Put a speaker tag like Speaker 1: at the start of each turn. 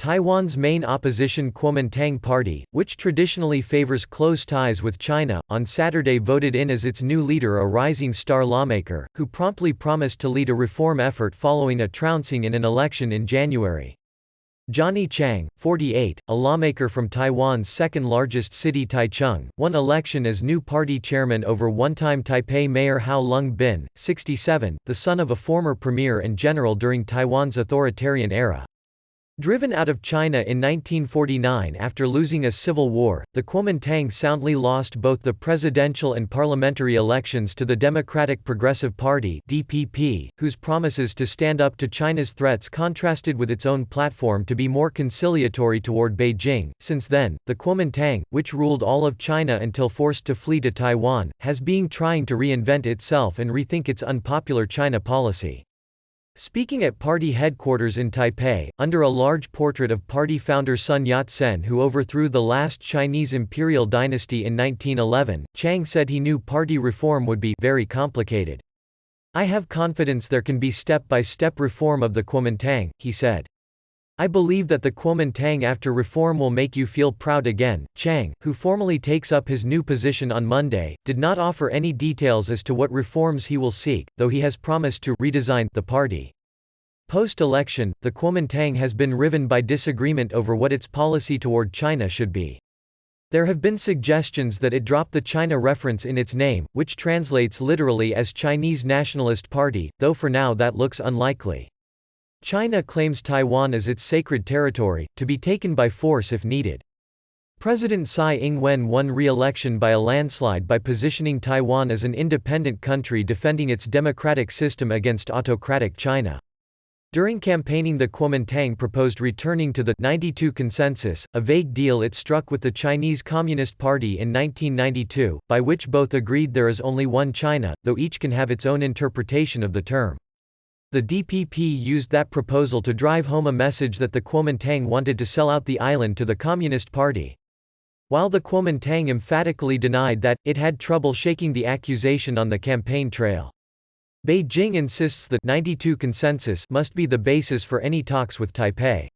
Speaker 1: Taiwan's main opposition Kuomintang Party, which traditionally favors close ties with China, on Saturday voted in as its new leader a rising star lawmaker, who promptly promised to lead a reform effort following a trouncing in an election in January. Johnny Chiang, 48, a lawmaker from Taiwan's second-largest city Taichung, won election as new party chairman over one-time Taipei Mayor Hao Long-bin, 67, the son of a former premier and general during Taiwan's authoritarian era. Driven out of China in 1949 after losing a civil war, the Kuomintang soundly lost both the presidential and parliamentary elections to the Democratic Progressive Party (DPP), whose promises to stand up to China's threats contrasted with its own platform to be more conciliatory toward Beijing. Since then, the Kuomintang, which ruled all of China until forced to flee to Taiwan, has been trying to reinvent itself and rethink its unpopular China policy. Speaking at party headquarters in Taipei, under a large portrait of party founder Sun Yat-sen who overthrew the last Chinese imperial dynasty in 1911, Chiang said he knew party reform would be very complicated. "I have confidence there can be step-by-step reform of the Kuomintang," he said. "I believe that the Kuomintang after reform will make you feel proud again." Chiang, who formally takes up his new position on Monday, did not offer any details as to what reforms he will seek, though he has promised to redesign the party. Post-election, the Kuomintang has been riven by disagreement over what its policy toward China should be. There have been suggestions that it drop the China reference in its name, which translates literally as Chinese Nationalist Party, though for now that looks unlikely. China claims Taiwan as its sacred territory, to be taken by force if needed. President Tsai Ing-wen won re-election by a landslide by positioning Taiwan as an independent country defending its democratic system against autocratic China. During campaigning, the Kuomintang proposed returning to the 92 Consensus, a vague deal it struck with the Chinese Communist Party in 1992, by which both agreed there is only one China, though each can have its own interpretation of the term. The DPP used that proposal to drive home a message that the Kuomintang wanted to sell out the island to the Communist Party. While the Kuomintang emphatically denied that, it had trouble shaking the accusation on the campaign trail. Beijing insists the 92 Consensus must be the basis for any talks with Taipei.